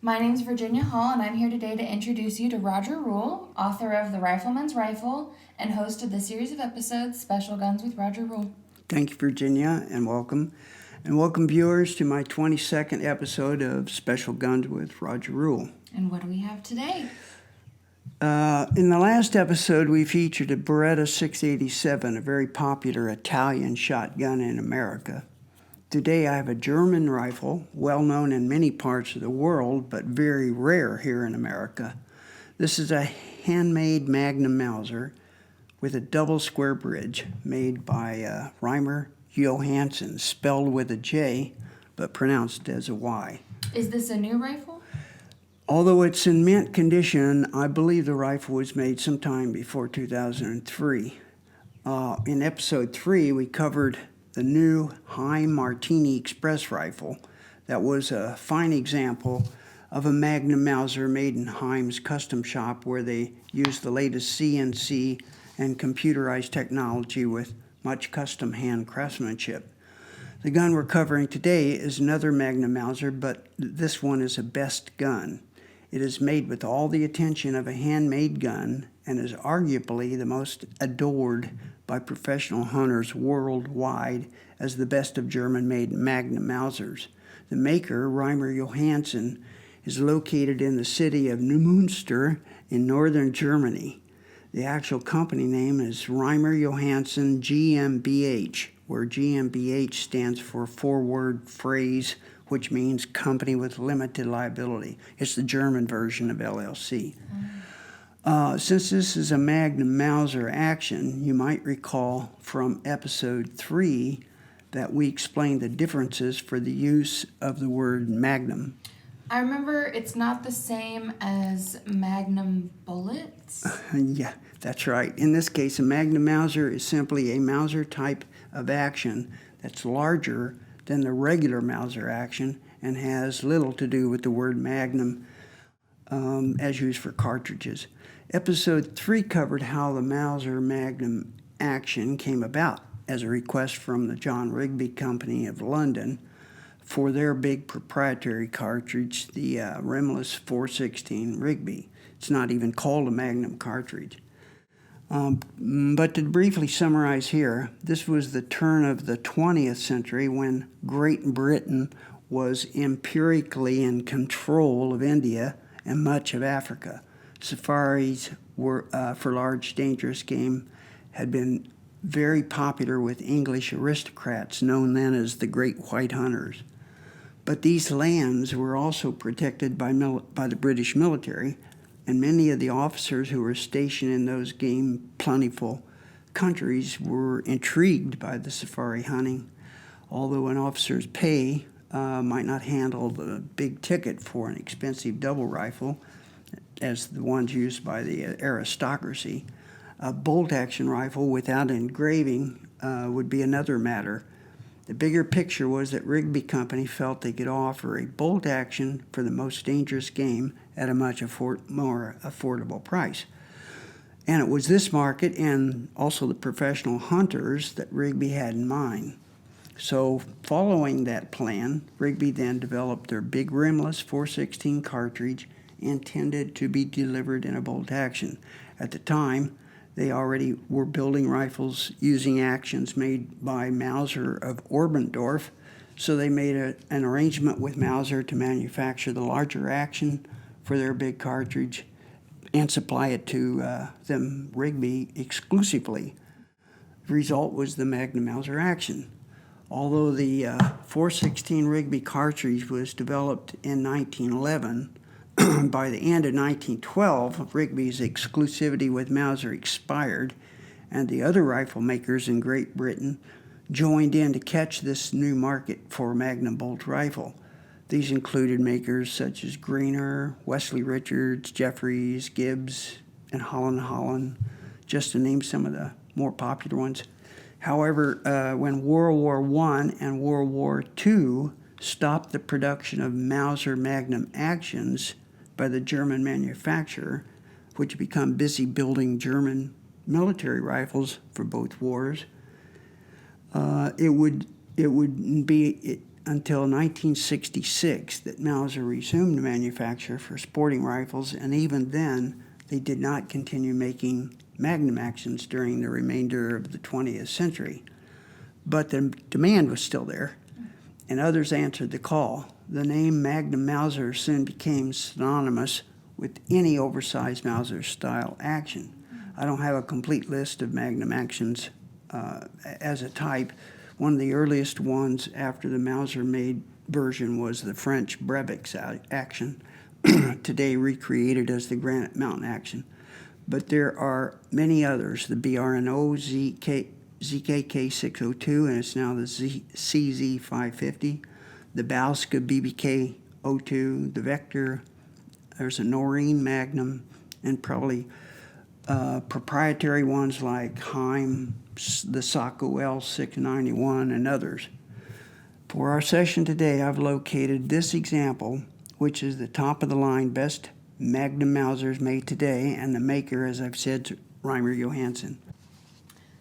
My name's Virginia Hall, and I'm here today to introduce you to Roger Rule, author of The Rifleman's Rifle and host of the series of episodes Special Guns with Roger Rule. Thank you, Virginia, and welcome. And welcome, viewers, to my 22nd episode of Special Guns with Roger Rule. And what do we have today? In the last episode, we featured a Beretta 687, a very popular Italian shotgun in America. Today, I have a German rifle, well known in many parts of the world, but very rare here in America. This is a handmade magnum Mauser with a double square bridge made by Reimer Johannsen, spelled with a J, but pronounced as a Y. Is this a new rifle? Although it's in mint condition, I believe the rifle was made sometime before 2003. In episode 3, we covered the new Heim Martini Express rifle. That was a fine example of a Magnum Mauser made in Heim's custom shop, where they used the latest CNC and computerized technology with much custom hand craftsmanship. The gun we're covering today is another Magnum Mauser, but this one is a best gun. It is made with all the attention of a handmade gun and is arguably the most adored by professional hunters worldwide as the best of German-made Magnum Mausers. The maker, Reimer Johannsen, is located in the city of Neumünster in northern Germany. The actual company name is Reimer Johannsen GmbH, where GmbH stands for a four-word phrase which means company with limited liability. It's the German version of LLC. Since this is a Magnum Mauser action, you might recall from episode 3 that we explained the differences for the use of the word Magnum. I remember it's not the same as Magnum bullets. Yeah, that's right. In this case, a Magnum Mauser is simply a Mauser type of action that's larger than the regular Mauser action and has little to do with the word Magnum as used for cartridges. Episode 3 covered how the Mauser Magnum action came about as a request from the John Rigby Company of London for their big proprietary cartridge, the rimless 416 Rigby. It's not even called a Magnum cartridge. But to briefly summarize here, this was the turn of the 20th century when Great Britain was empirically in control of India and much of Africa. Safaris were for large, dangerous game had been very popular with English aristocrats, known then as the Great White Hunters. But these lands were also protected by the British military, and many of the officers who were stationed in those game-plentiful countries were intrigued by the safari hunting, although an officer's pay might not handle the big ticket for an expensive double rifle, as the ones used by the aristocracy. A bolt-action rifle without engraving would be another matter. The bigger picture was that Rigby Company felt they could offer a bolt action for the most dangerous game at a much more affordable price. And it was this market and also the professional hunters that Rigby had in mind. So following that plan, Rigby then developed their big rimless 416 cartridge intended to be delivered in a bolt action. At the time, they already were building rifles using actions made by Mauser of Oberndorf, so they made an arrangement with Mauser to manufacture the larger action for their big cartridge and supply it to them, Rigby, exclusively. The result was the Magnum Mauser action. Although the 416 Rigby cartridge was developed in 1911, by the end of 1912, Rigby's exclusivity with Mauser expired, and the other rifle makers in Great Britain joined in to catch this new market for Magnum bolt rifle. These included makers such as Greener, Wesley Richards, Jeffries, Gibbs, and Holland, just to name some of the more popular ones. However, when World War I and World War II stopped the production of Mauser Magnum actions by the German manufacturer, which had become busy building German military rifles for both wars, it would be until 1966 that Mauser resumed manufacture for sporting rifles, and even then they did not continue making magnum actions during the remainder of the 20th century. But the demand was still there, and others answered the call. The name Magnum Mauser soon became synonymous with any oversized Mauser-style action. I don't have a complete list of Magnum actions as a type. One of the earliest ones after the Mauser-made version was the French Brebex action, today recreated as the Granite Mountain action. But there are many others, the BRNO ZKK 602, and it's now the CZ 550, the Bauska BBK 02, the Vector, there's a Noreen Magnum, and probably proprietary ones like Heim, the Sako L691, and others. For our session today, I've located this example, which is the top-of-the-line best Magnum Mausers made today, and the maker, as I've said, Reimer Johannsen.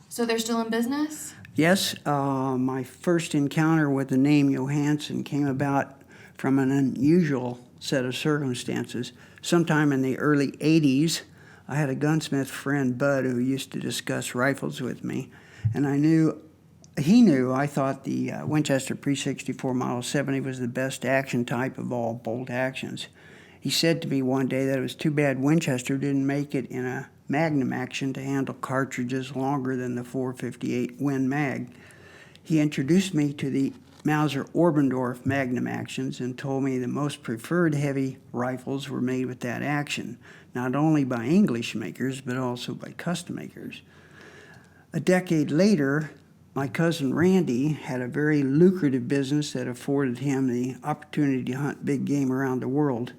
So they're still in business? Yes, my first encounter with the name Johannsen came about from an unusual set of circumstances. Sometime in the early 80s, I had a gunsmith friend, Bud, who used to discuss rifles with me, and he knew I thought the Winchester Pre-64 Model 70 was the best action type of all bolt actions. He said to me one day that it was too bad Winchester didn't make it in a Magnum action to handle cartridges longer than the 458 Win Mag. He introduced me to the Mauser Oberndorf Magnum actions and told me the most preferred heavy rifles were made with that action, not only by English makers, but also by custom makers. A decade later, my cousin Randy had a very lucrative business that afforded him the opportunity to hunt big game around the world.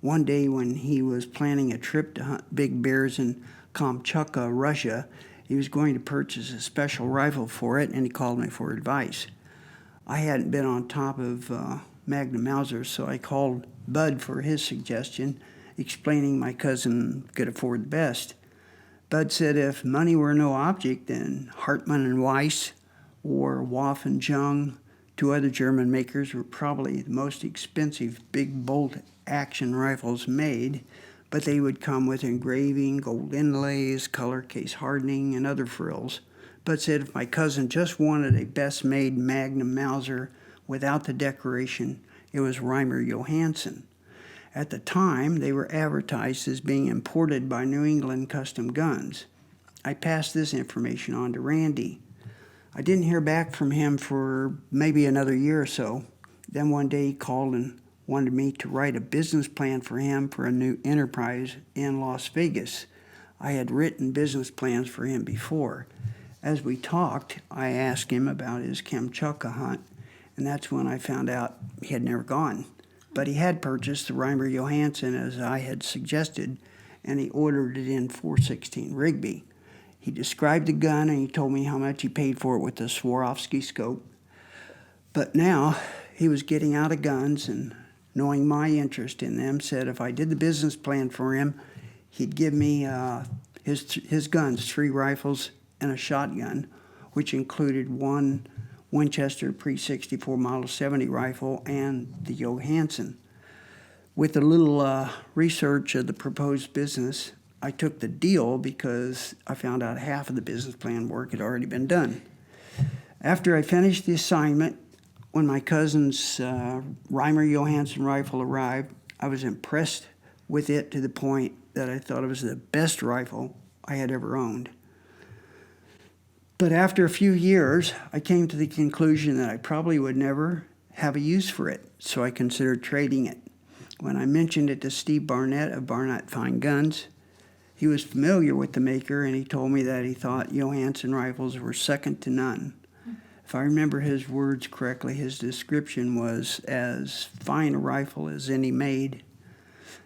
One day when he was planning a trip to hunt big bears in Kamchatka, Russia, he was going to purchase a special rifle for it, and he called me for advice. I hadn't been on top of Magnum Mauser, so I called Bud for his suggestion, explaining my cousin could afford the best. Bud said if money were no object, then Hartmann and Weiss or Waff and Jung, two other German makers, were probably the most expensive big bolt action rifles made, but they would come with engraving, gold inlays, color case hardening, and other frills. Bud said if my cousin just wanted a best-made Magnum Mauser without the decoration, it was Reimer Johannsen. At the time, they were advertised as being imported by New England Custom Guns. I passed this information on to Randy. I didn't hear back from him for maybe another year or so. Then one day he called and wanted me to write a business plan for him for a new enterprise in Las Vegas. I had written business plans for him before. As we talked, I asked him about his Kamchatka hunt, and that's when I found out he had never gone. But he had purchased the Reimer Johannsen as I had suggested, and he ordered it in 416 Rigby. He described the gun, and he told me how much he paid for it with the Swarovski scope. But now he was getting out of guns, and knowing my interest in them, said if I did the business plan for him, he'd give me his guns, 3 rifles and a shotgun, which included one Winchester Pre-64 Model 70 rifle and the Johannsen. With a little research of the proposed business, I took the deal because I found out half of the business plan work had already been done. After I finished the assignment, when my cousin's Reimer Johannsen rifle arrived, I was impressed with it to the point that I thought it was the best rifle I had ever owned. But after a few years, I came to the conclusion that I probably would never have a use for it, so I considered trading it. When I mentioned it to Steve Barnett of Barnett Fine Guns, he was familiar with the maker, and he told me that he thought Johannsen rifles were second to none. If I remember his words correctly, his description was as fine a rifle as any made.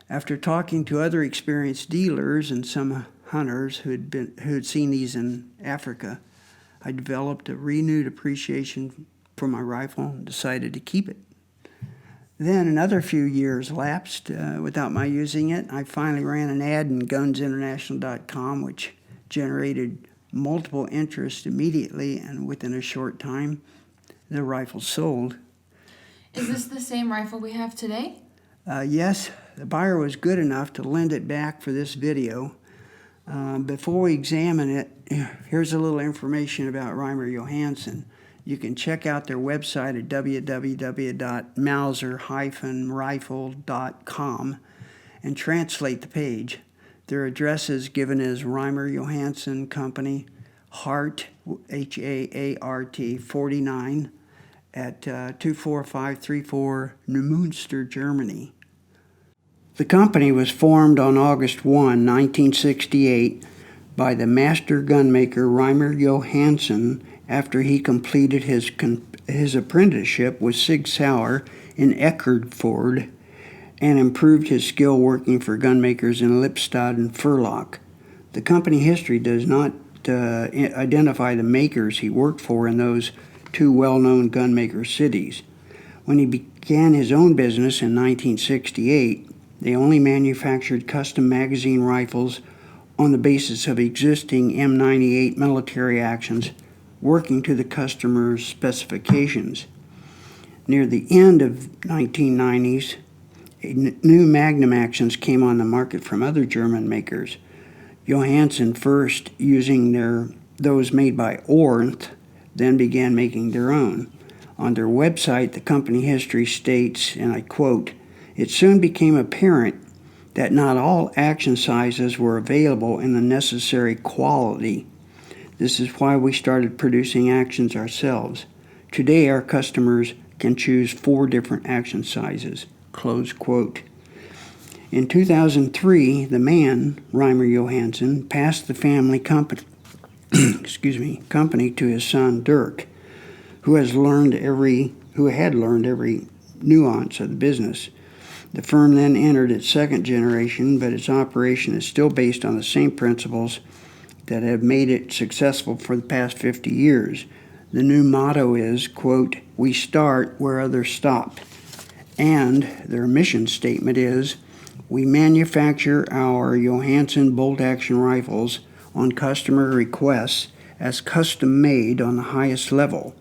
After talking to other experienced dealers and some hunters who had seen these in Africa, I developed a renewed appreciation for my rifle and decided to keep it. Then another few years lapsed without my using it. I finally ran an ad in GunsInternational.com, which generated multiple interest immediately, and within a short time, the rifle sold. Is this the same rifle we have today? Yes, the buyer was good enough to lend it back for this video. Before we examine it, here's a little information about Reimer Johannsen. You can check out their website at www.mauser-rifle.com and translate the page. Their address is given as Reimer Johannsen Company, Hart, H-A-A-R-T, 49, at 24534 Neumünster, Germany. The company was formed on August 1, 1968, by the master gunmaker Reimer Johannsen after he completed his apprenticeship with Sig Sauer in Eckernford and improved his skill working for gunmakers in Lippstadt and Furlock. The company history does not identify the makers he worked for in those two well-known gunmaker cities. When he began his own business in 1968, they only manufactured custom magazine rifles on the basis of existing M98 military actions, working to the customer's specifications. Near the end of 1990s, new magnum actions came on the market from other German makers. Johannsen first using those made by Ornth, then began making their own. On their website, the company history states, and I quote, "It soon became apparent that not all action sizes were available in the necessary quality. This is why we started producing actions ourselves. Today, our customers can choose 4 different action sizes." Close quote. In 2003, the man, Reimer Johannsen, passed the family company to his son Dirk, who had learned every nuance of the business. The firm then entered its second generation, but its operation is still based on the same principles that have made it successful for the past 50 years. The new motto is, quote, "We start where others stop." And their mission statement is, "We manufacture our Johannsen bolt-action rifles on customer requests as custom-made on the highest level."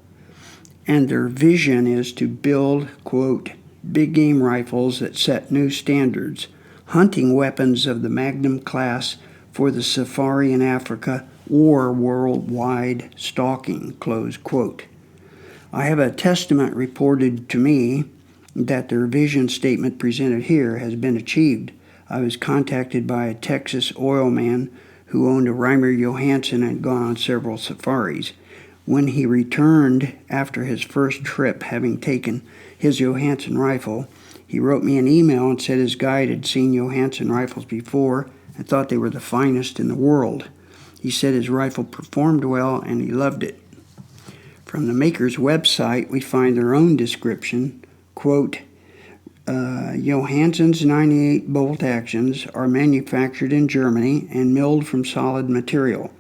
And their vision is to build, quote, "big game rifles that set new standards, hunting weapons of the magnum class for the safari in Africa or worldwide stalking," close quote. I have a testament reported to me that their vision statement presented here has been achieved. I was contacted by a Texas oil man who owned a Reimer Johannsen and had gone on several safaris. When he returned after his first trip, having taken his Johannsen rifle, he wrote me an email and said his guide had seen Johannsen rifles before and thought they were the finest in the world. He said his rifle performed well and he loved it. From the maker's website, we find their own description, quote, "Johannsen's 98 bolt actions are manufactured in Germany and milled from solid material.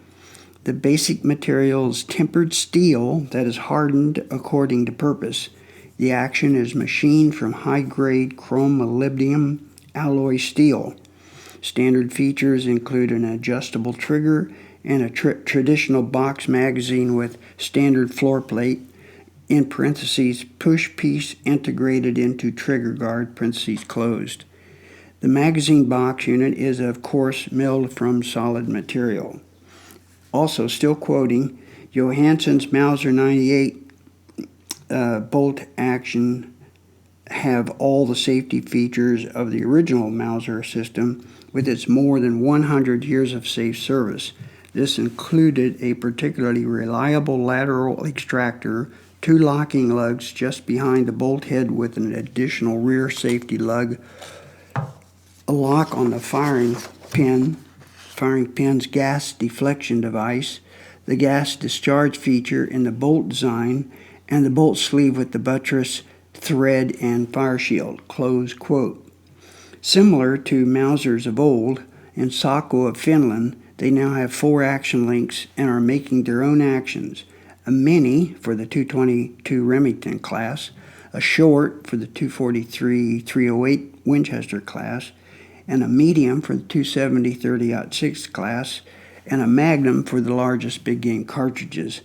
The basic material is tempered steel that is hardened according to purpose. The action is machined from high-grade chrome molybdenum alloy steel. Standard features include an adjustable trigger and a traditional box magazine with standard floor plate, in parentheses, push piece integrated into trigger guard, parentheses closed. The magazine box unit is, of course, milled from solid material." Also, still quoting, Johannsen's Mauser 98 bolt action have all the safety features of the original Mauser system with its more than 100 years of safe service. This included a particularly reliable lateral extractor, 2 locking lugs just behind the bolt head with an additional rear safety lug, a lock on the firing pin's gas deflection device, the gas discharge feature in the bolt design, and the bolt sleeve with the buttress, thread, and fire shield, close quote. Similar to Mausers of old, in Saco of Finland, they now have 4 action links and are making their own actions. A mini for the 222 Remington class, a short for the 243-308 Winchester class, and a medium for the 270 30-06 class, and a magnum for the largest big game cartridges.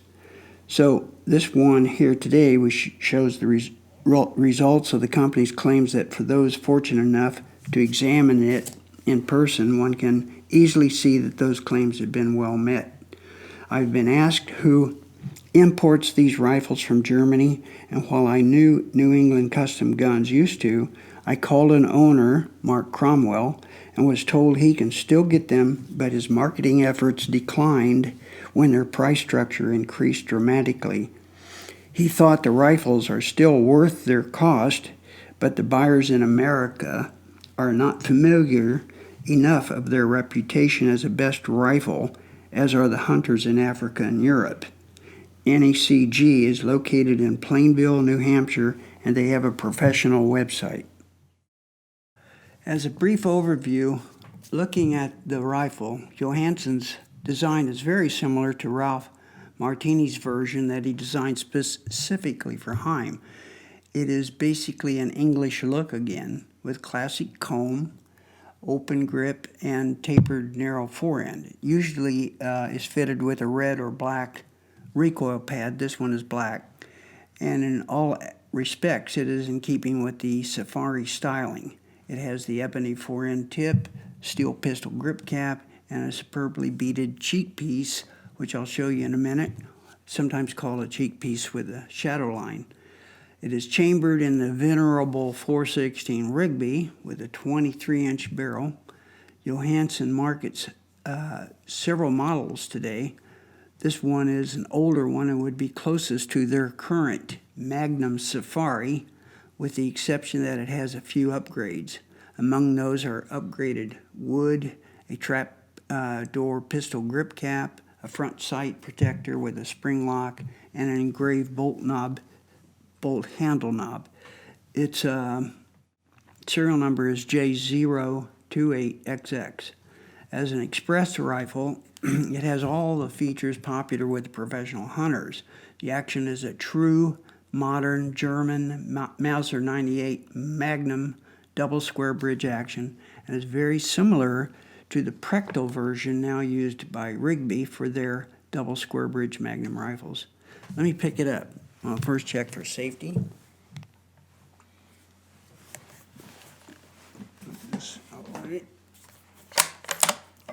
So this one here today shows the results of the company's claims that for those fortunate enough to examine it in person, one can easily see that those claims have been well met. I've been asked who imports these rifles from Germany, and while I knew New England Custom Guns used to, I called an owner, Mark Cromwell, and was told he can still get them, but his marketing efforts declined when their price structure increased dramatically. He thought the rifles are still worth their cost, but the buyers in America are not familiar enough of their reputation as a best rifle, as are the hunters in Africa and Europe. NECG is located in Plainville, New Hampshire, and they have a professional website. As a brief overview, looking at the rifle, Johannsen's design is very similar to Ralph Martini's version that he designed specifically for Heim. It is basically an English look again, with classic comb, open grip, and tapered narrow forend. Usually is fitted with a red or black recoil pad. This one is black, and in all respects it is in keeping with the safari styling. It has the ebony forend tip, steel pistol grip cap, and a superbly beaded cheek piece, which I'll show you in a minute, sometimes called a cheek piece with a shadow line. It is chambered in the venerable 416 Rigby with a 23-inch barrel. Johannsen markets several models today. This one is an older one and would be closest to their current Magnum Safari, with the exception that it has a few upgrades. Among those are upgraded wood, a trap door pistol grip cap, a front sight protector with a spring lock, and an engraved bolt handle knob. Its serial number is J028XX. As an express rifle, it has all the features popular with the professional hunters. The action is a true modern German Mauser 98 Magnum double square bridge action, and is very similar to the Prechtel version now used by Rigby for their double square bridge Magnum rifles. Let me pick it up. I'll first check for safety.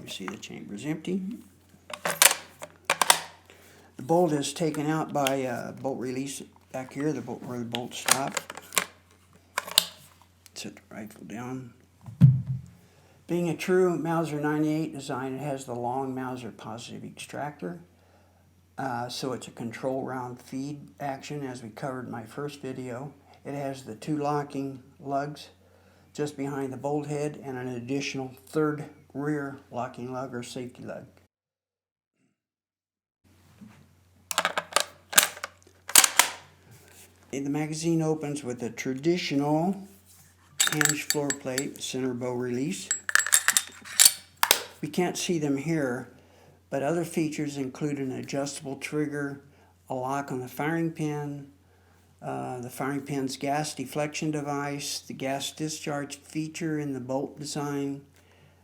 You see the chamber's empty. The bolt is taken out by bolt release back here, where the bolts stop. Set the rifle down. Being a true Mauser 98 design, it has the long Mauser positive extractor. So it's a control round feed action, as we covered in my first video. It has the 2 locking lugs just behind the bolt head and an additional 3rd rear locking lug or safety lug. The magazine opens with a traditional hinge floor plate, center bow release. We can't see them here, but other features include an adjustable trigger, a lock on the firing pin, the firing pin's gas deflection device, the gas discharge feature in the bolt design,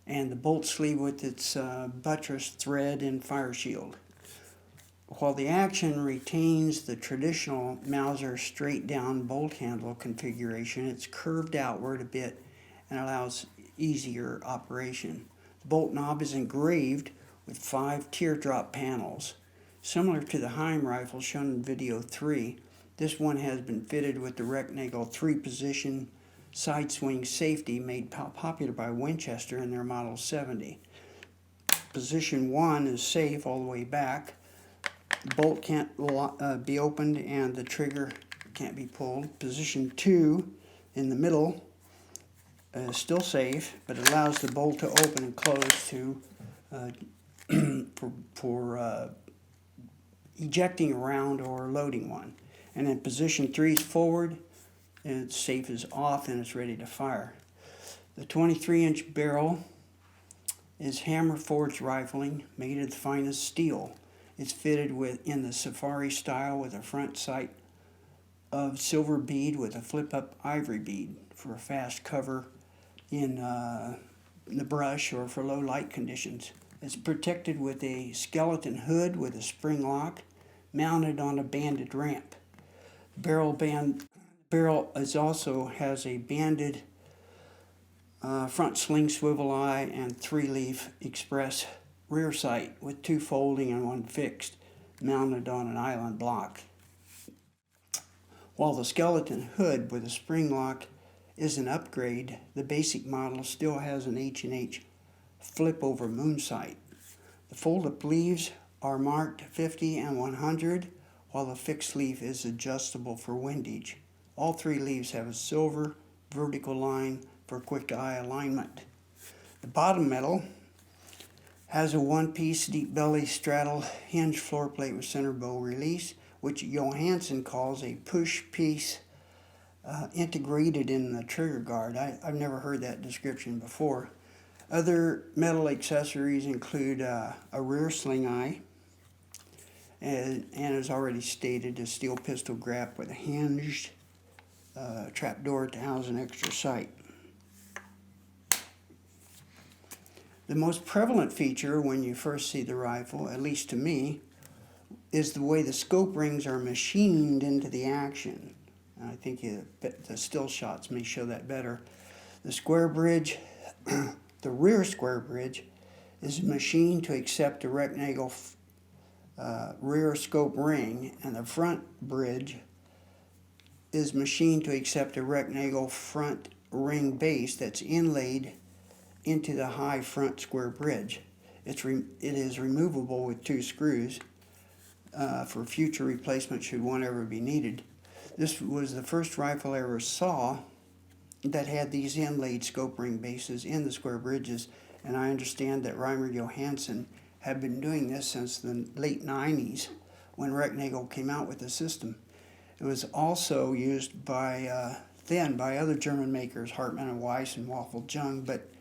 and the bolt sleeve with its buttress thread and fire shield. While the action retains the traditional Mauser straight down bolt handle configuration, it's curved outward a bit and allows easier operation. The bolt knob is engraved with 5 teardrop panels. Similar to the Heim rifle shown in video 3, this one has been fitted with the Recknagel 3-position side swing safety made popular by Winchester in their Model 70. Position 1 is safe all the way back. The bolt can't be opened and the trigger can't be pulled. Position 2 in the middle is still safe, but it allows the bolt to open and close to for ejecting a round or loading one. And then position 3 is forward, and its safe is off and it's ready to fire. The 23-inch barrel is hammer forged rifling made of the finest steel. It's fitted in the safari style with a front sight of silver bead with a flip-up ivory bead for a fast cover in the brush or for low light conditions. It's protected with a skeleton hood with a spring lock mounted on a banded ramp. The barrel barrel also has a banded front sling swivel eye and 3-leaf express rear sight with 2 folding and 1 fixed, mounted on an island block. While the skeleton hood with a spring lock is an upgrade, the basic model still has an H&H flip-over moon sight. The fold-up leaves are marked 50 and 100, while the fixed leaf is adjustable for windage. All 3 leaves have a silver vertical line for quick eye alignment. The bottom metal has a one-piece deep belly straddle hinge floor plate with center bow release, which Johannsen calls a push piece integrated in the trigger guard. I've never heard that description before. Other metal accessories include a rear sling eye, and as already stated, a steel pistol grip with a hinged trapdoor to house an extra sight. The most prevalent feature when you first see the rifle, at least to me, is the way the scope rings are machined into the action. I think the still shots may show that better. The square bridge, the rear square bridge, is machined to accept a rectangle rear scope ring, and the front bridge is machined to accept a rectangle front ring base that's inlaid into the high front square bridge. It is removable with 2 screws for future replacement should one ever be needed. This was the first rifle I ever saw that had these inlaid scope ring bases in the square bridges, and I understand that Reimer Johannsen had been doing this since the late 90s when Rectangle came out with the system. It was also used by other German makers, Hartmann and Weiss and Waffle Jung, but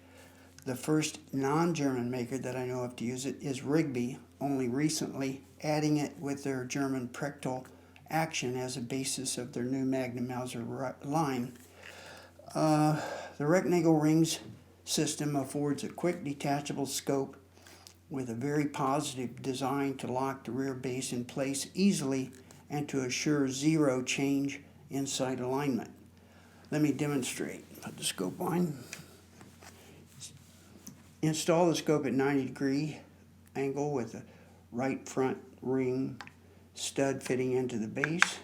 the first non-German maker that I know of to use it is Rigby, only recently adding it with their German Prechtel action as a basis of their new magnum Mauser line. The rectangle rings system affords a quick detachable scope with a very positive design to lock the rear base in place easily and to assure zero change in sight alignment. Let me demonstrate. Put the scope on. Install the scope at 90-degree angle with the right front ring stud fitting into the base.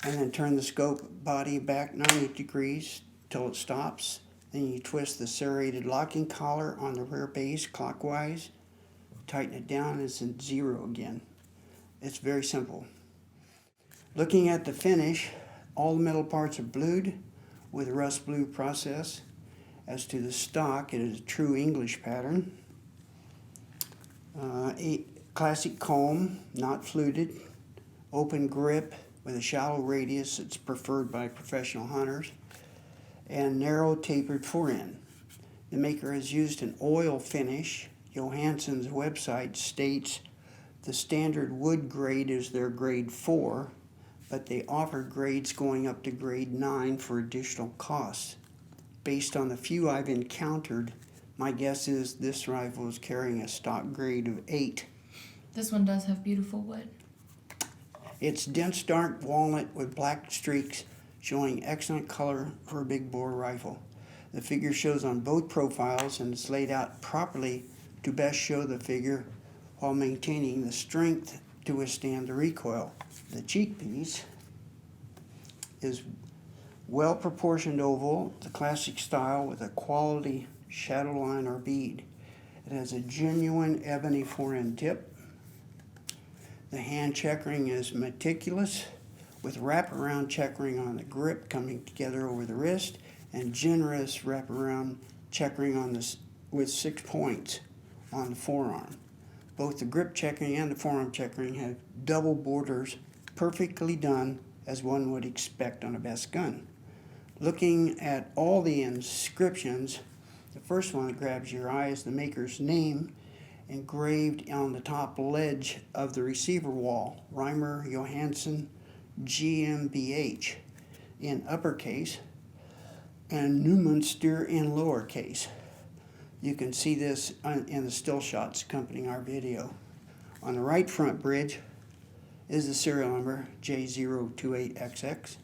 And then turn the scope body back 90 degrees till it stops. Then you twist the serrated locking collar on the rear base clockwise. Tighten it down and it's in 0 again. It's very simple. Looking at the finish, all the metal parts are blued with a rust blue process. As to the stock, it is a true English pattern. A classic comb, not fluted, open grip with a shallow radius that's preferred by professional hunters, and narrow tapered forend. The maker has used an oil finish. Johannsen's website states the standard wood grade is their grade 4, but they offer grades going up to grade 9 for additional costs. Based on the few I've encountered, my guess is this rifle is carrying a stock grade of 8. This one does have beautiful wood. It's dense dark walnut with black streaks, showing excellent color for a big bore rifle. The figure shows on both profiles and is laid out properly to best show the figure while maintaining the strength to withstand the recoil. The cheek piece is well-proportioned oval, the classic style with a quality shadow line or bead. It has a genuine ebony forend tip. The hand checkering is meticulous, with wraparound checkering on the grip coming together over the wrist, and generous wraparound checkering on this with 6 points on the forearm. Both the grip checkering and the forearm checkering have double borders, perfectly done as one would expect on a best gun. Looking at all the inscriptions, the first one that grabs your eye is the maker's name engraved on the top ledge of the receiver wall, Reimer Johannsen GmbH in uppercase and Neumünster in lowercase. You can see this in the still shots accompanying our video. On the right front bridge is the serial number J028XX,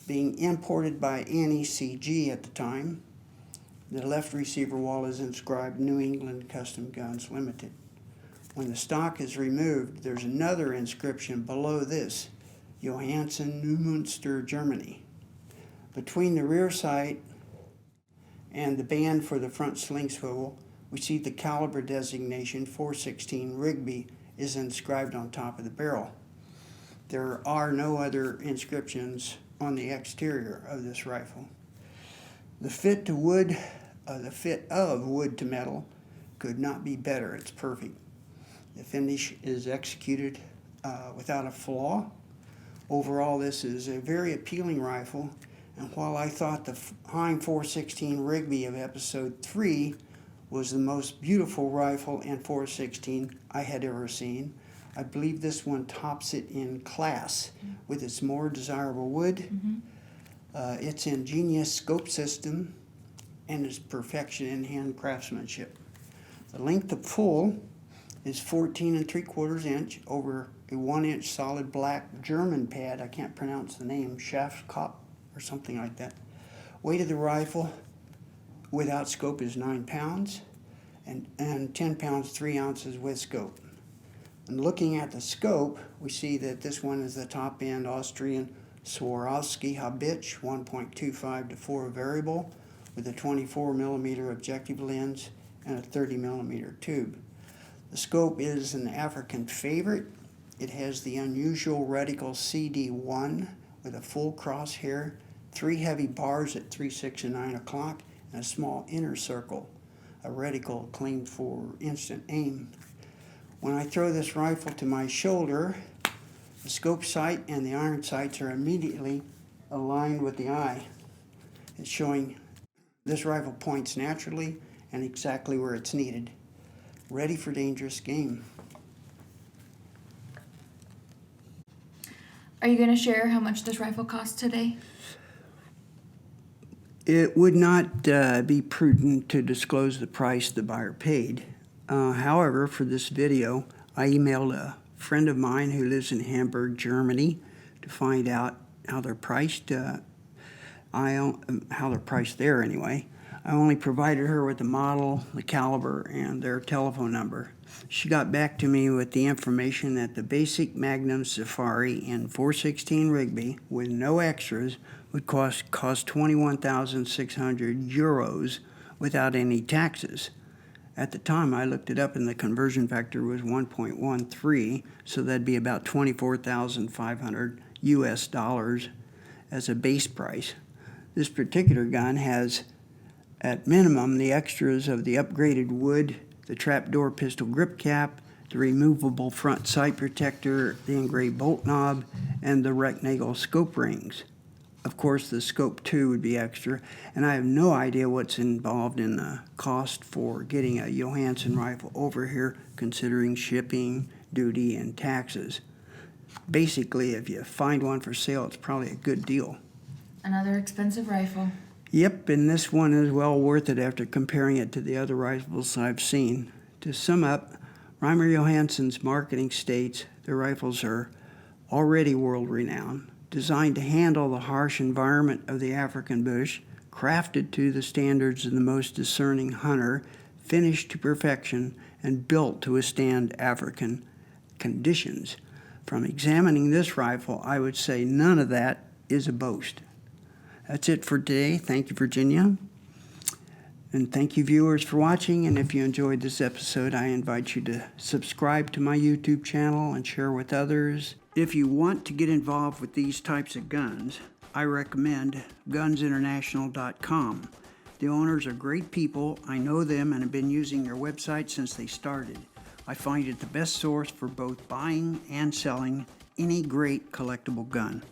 being imported by NECG at the time. The left receiver wall is inscribed New England Custom Guns Limited. When the stock is removed, there's another inscription below this, Johannsen, Neumünster, Germany. Between the rear sight and the band for the front sling swivel, we see the caliber designation 416 Rigby is inscribed on top of the barrel. There are no other inscriptions on the exterior of this rifle. The fit of wood to metal could not be better. It's perfect. The finish is executed without a flaw. Overall, this is a very appealing rifle, and while I thought the Heim 416 Rigby of episode 3 was the most beautiful rifle in 416 I had ever seen, I believe this one tops it in class with its more desirable wood, its ingenious scope system, and its perfection in hand craftsmanship. The length of pull is 14 3/4 inch over a 1-inch solid black German pad. I can't pronounce the name, Schafskopf or something like that. Weight of the rifle without scope is 9 pounds and 10 pounds 3 ounces with scope. And looking at the scope, we see that this one is the top end Austrian Swarovski Habich 1.25 to 4 variable with a 24 millimeter objective lens and a 30 millimeter tube. The scope is an African favorite. It has the unusual reticle CD1 with a full crosshair, 3 heavy bars at 3, 6, and 9 o'clock, and a small inner circle, a reticle claimed for instant aim. When I throw this rifle to my shoulder, the scope sight and the iron sights are immediately aligned with the eye. It's showing this rifle points naturally and exactly where it's needed. Ready for dangerous game. Are you going to share how much this rifle costs today? It would not be prudent to disclose the price the buyer paid. However, for this video, I emailed a friend of mine who lives in Hamburg, Germany, to find out how they're priced. How they're priced there anyway. I only provided her with the model, the caliber, and their telephone number. She got back to me with the information that the basic Magnum Safari in 416 Rigby with no extras would cost 21,600 euros without any taxes. At the time, I looked it up and the conversion factor was 1.13, so that'd be about 24,500 US dollars as a base price. This particular gun has, at minimum, the extras of the upgraded wood, the trapdoor pistol grip cap, the removable front sight protector, the engraved bolt knob, and the rectangle scope rings. Of course, the scope 2 would be extra, and I have no idea what's involved in the cost for getting a Johannsen rifle over here, considering shipping, duty, and taxes. Basically, if you find one for sale, it's probably a good deal. Another expensive rifle. Yep, and this one is well worth it after comparing it to the other rifles I've seen. To sum up, Reimer Johannsen's marketing states the rifles are already world-renowned, designed to handle the harsh environment of the African bush, crafted to the standards of the most discerning hunter, finished to perfection, and built to withstand African conditions. From examining this rifle, I would say none of that is a boast. That's it for today. Thank you, Virginia. And thank you, viewers, for watching. And if you enjoyed this episode, I invite you to subscribe to my YouTube channel and share with others. If you want to get involved with these types of guns, I recommend gunsinternational.com. The owners are great people. I know them and have been using their website since they started. I find it the best source for both buying and selling any great collectible gun.